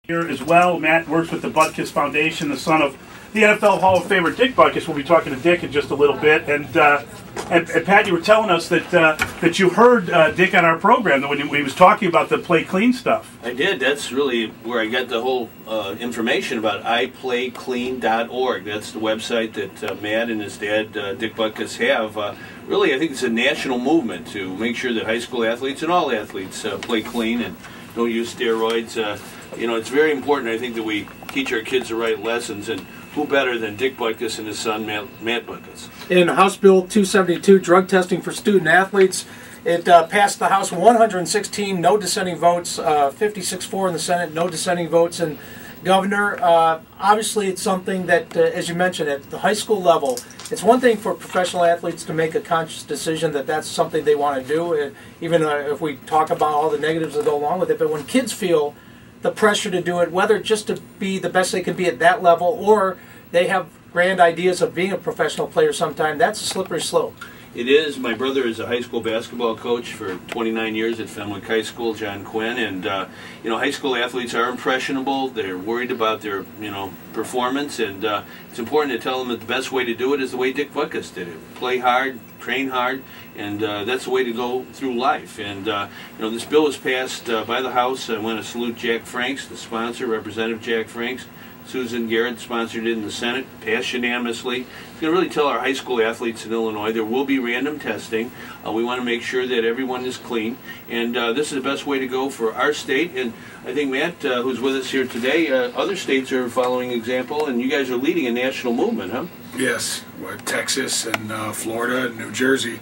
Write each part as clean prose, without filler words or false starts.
Here as well. Matt works with the Butkus Foundation, the son of the NFL Hall of Famer Dick Butkus. We'll be talking to Dick in just a little bit. And Pat, you were telling us that you heard Dick on our program when he was talking about the Play Clean stuff. I did. That's really where I got the whole information about IPlayClean.org. That's the website that Matt and his dad, Dick Butkus, have. Really, I think it's a national movement to make sure that high school athletes and all athletes play clean and don't use steroids. You know, it's very important, I think, that we teach our kids the right lessons, and who better than Dick Butkus and his son, Matt Butkus. In House Bill 272, drug testing for student athletes, it passed the House 116, no dissenting votes, 56-4 in the Senate, no dissenting votes. And Governor, obviously it's something that, as you mentioned, at the high school level, it's one thing for professional athletes to make a conscious decision that that's something they want to do, even if we talk about all the negatives that go along with it. But when kids feel the pressure to do it, whether just to be the best they can be at that level or they have grand ideas of being a professional player sometime, that's a slippery slope. It is. My brother is a high school basketball coach for 29 years at Fenwick High School, John Quinn, and you know, high school athletes are impressionable. They're worried about their performance, and it's important to tell them that the best way to do it is the way Dick Butkus did it: play hard, train hard, and that's the way to go through life. And this bill was passed by the House. I want to salute Jack Franks, the sponsor, Representative Jack Franks. Susan Garrett sponsored it in the Senate, passed unanimously. It's going to really tell our high school athletes in Illinois there will be random testing. We want to make sure that everyone is clean, and this is the best way to go for our state. And I think Matt, who's with us here today, other states are following example, and you guys are leading a national movement, huh? Yes, with Texas and Florida and New Jersey.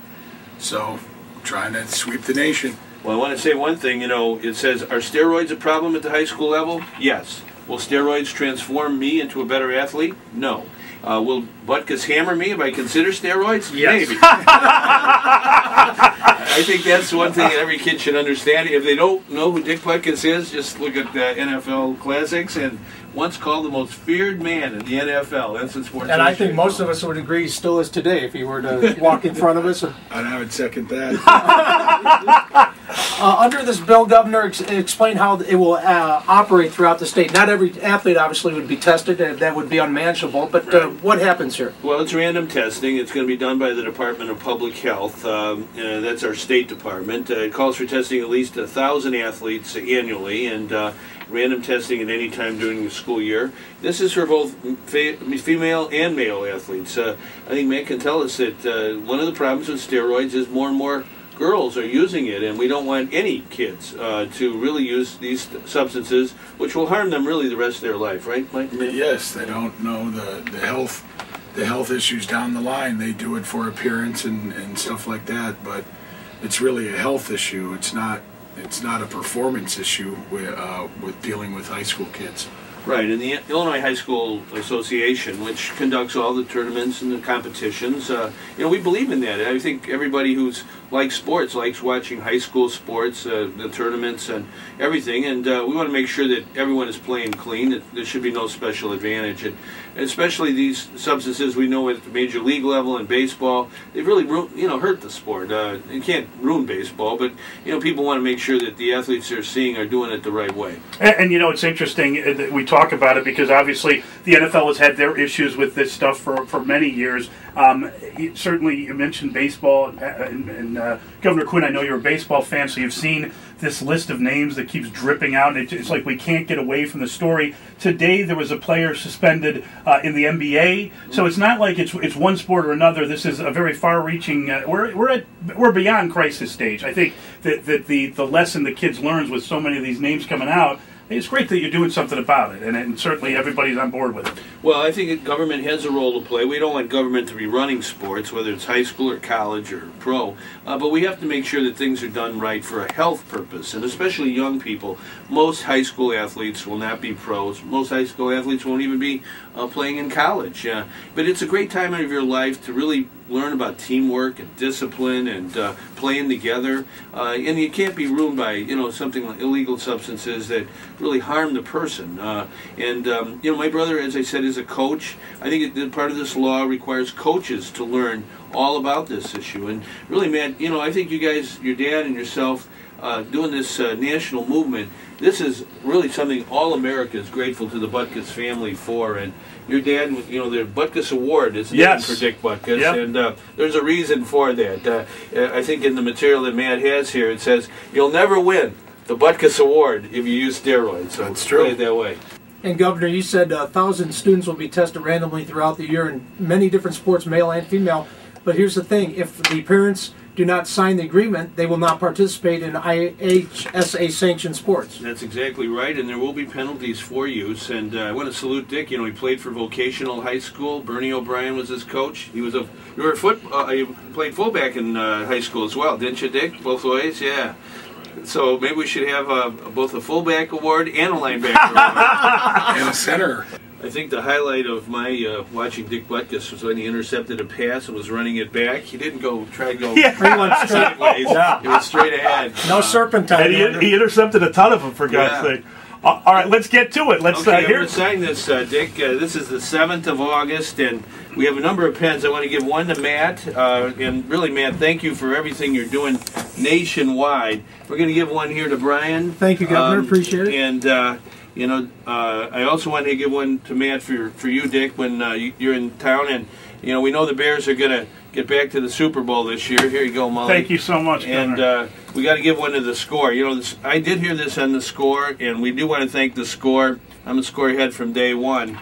So, trying to sweep the nation. Well, I want to say one thing. It says, are steroids a problem at the high school level? Yes. Will steroids transform me into a better athlete? No. Will Butkus hammer me if I consider steroids? Yes. Maybe. I think that's one thing that every kid should understand. If they don't know who Dick Butkus is, just look at the NFL Classics, and once called the most feared man in the NFL. That's what sports. And I think most of us would agree he still is today if he were to walk in front of us. I would second that. Under this bill, Governor, explain how it will operate throughout the state. Not every athlete, obviously, would be tested. That would be unmanageable. But right. What happens here? Well, it's random testing. It's going to be done by the Department of Public Health. That's our state department. It calls for testing at least 1,000 athletes annually, and random testing at any time during the school year. This is for both female and male athletes. I think Matt can tell us that one of the problems with steroids is more and more girls are using it, and we don't want any kids to really use these substances, which will harm them really the rest of their life, right, Mike? Yes, they don't know the health issues down the line. They do it for appearance and stuff like that, but it's really a health issue. It's not a performance issue with dealing with high school kids. Right, and the Illinois High School Association, which conducts all the tournaments and the competitions, we believe in that. I think everybody who's likes sports likes watching high school sports, the tournaments and everything, and we want to make sure that everyone is playing clean, that there should be no special advantage. And especially these substances, we know at the major league level in baseball, they've really hurt the sport. You can't ruin baseball, but people want to make sure that the athletes they're seeing are doing it the right way. And it's interesting that we talk about it because obviously the NFL has had their issues with this stuff for many years. Certainly, you mentioned baseball, and Governor Quinn, I know you're a baseball fan, so you've seen this list of names that keeps dripping out, and it's like we can't get away from the story. Today, there was a player suspended in the NBA, so it's not like it's one sport or another. This is a very far-reaching. We're beyond crisis stage. I think that the lesson the kids learns with so many of these names coming out. It's great that you're doing something about it, and certainly everybody's on board with it. Well, I think government has a role to play. We don't want government to be running sports, whether it's high school or college or pro, but we have to make sure that things are done right for a health purpose, and especially young people. Most high school athletes will not be pros. Most high school athletes won't even be playing in college. But it's a great time of your life to really learn about teamwork and discipline and playing together. And you can't be ruined by something like illegal substances that really harm the person. My brother, as I said, is a coach. I think that part of this law requires coaches to learn all about this issue. And really, Matt, I think you guys, your dad and yourself, doing this national movement. This is really something all America is grateful to the Butkus family for. And your dad, the Butkus Award is named for Dick Butkus, and there's a reason for that. I think in the material that Matt has here, it says, you'll never win the Butkus Award if you use steroids. So that's true. Play it that way. And Governor, you said 1,000 students will be tested randomly throughout the year in many different sports, male and female. But here's the thing, if the parents do not sign the agreement, they will not participate in IHSA-sanctioned sports. That's exactly right, and there will be penalties for use. And I want to salute Dick. He played for vocational high school. Bernie O'Brien was his coach. He was you played fullback in high school as well, didn't you, Dick? Both ways, yeah. So maybe we should have both a fullback award and a linebacker award. And a center. I think the highlight of my watching Dick Butkus was when he intercepted a pass and was running it back. He didn't try to go sideways. It was straight ahead. No serpentine. And he intercepted a ton of them, for God's sake. All right, let's get to it. Let's I'm going to sign this, Dick. This is the 7th of August, and we have a number of pens. I want to give one to Matt. And really, Matt, thank you for everything you're doing nationwide. We're going to give one here to Brian. Thank you, Governor. Appreciate it. And, I also want to give one to Matt for you, Dick, when you're in town. And, we know the Bears are going to get back to the Super Bowl this year. Here you go, Mully. Thank you so much, Governor. And we got to give one to the Score. I did hear this on the Score, and we do want to thank the Score. I'm a Score head from day one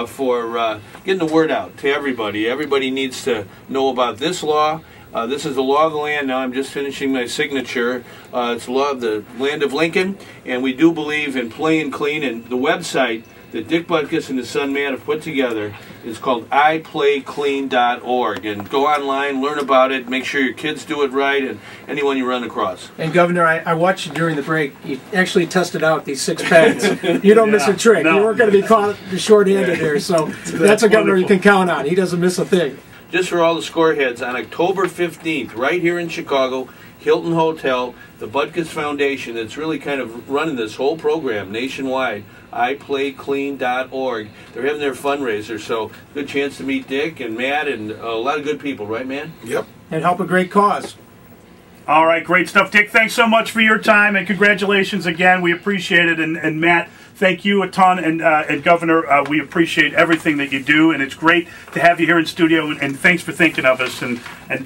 for getting the word out to everybody. Everybody needs to know about this law. This is the law of the land now. I'm just finishing my signature. It's the law of the land of Lincoln, and we do believe in playing clean. And the website that Dick Butkus and his son Matt have put together is called IPlayClean.org. And go online, learn about it, make sure your kids do it right, and anyone you run across. And Governor, I watched you during the break. You actually tested out these 6 pens. You don't miss a trick. No. You weren't going to be caught short-handed here, so that's a Governor you can count on. He doesn't miss a thing. Just for all the Score heads, on October 15th, right here in Chicago, Hilton Hotel, the Butkus Foundation that's really kind of running this whole program nationwide, IPlayClean.org. They're having their fundraiser, so good chance to meet Dick and Matt and a lot of good people, right, man? Yep. And help a great cause. All right, great stuff. Dick, thanks so much for your time, and congratulations again. We appreciate it. And Matt, thank you a ton. And Governor, we appreciate everything that you do, and it's great to have you here in studio, and thanks for thinking of us. And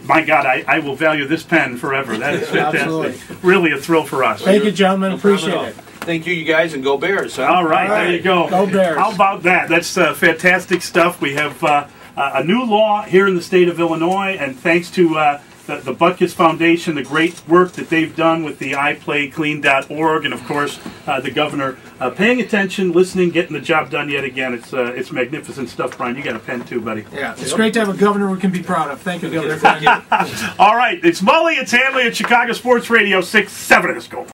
my God, I will value this pen forever. That is fantastic. Absolutely. Really a thrill for us. Thank you, gentlemen. Appreciate it. Thank you guys, and go Bears. Huh? All right, there you go. Go Bears. How about that? That's fantastic stuff. We have a new law here in the state of Illinois, and thanks to the Butkus Foundation, the great work that they've done with the IPlayClean.org, and of course the Governor paying attention, listening, getting the job done yet again. It's magnificent stuff, Brian. You got a pen too, buddy. Yeah, it's great to have a Governor we can be proud of. Thank you, Governor. All right, it's Mully, it's Hanley at Chicago Sports Radio 670. Let's go.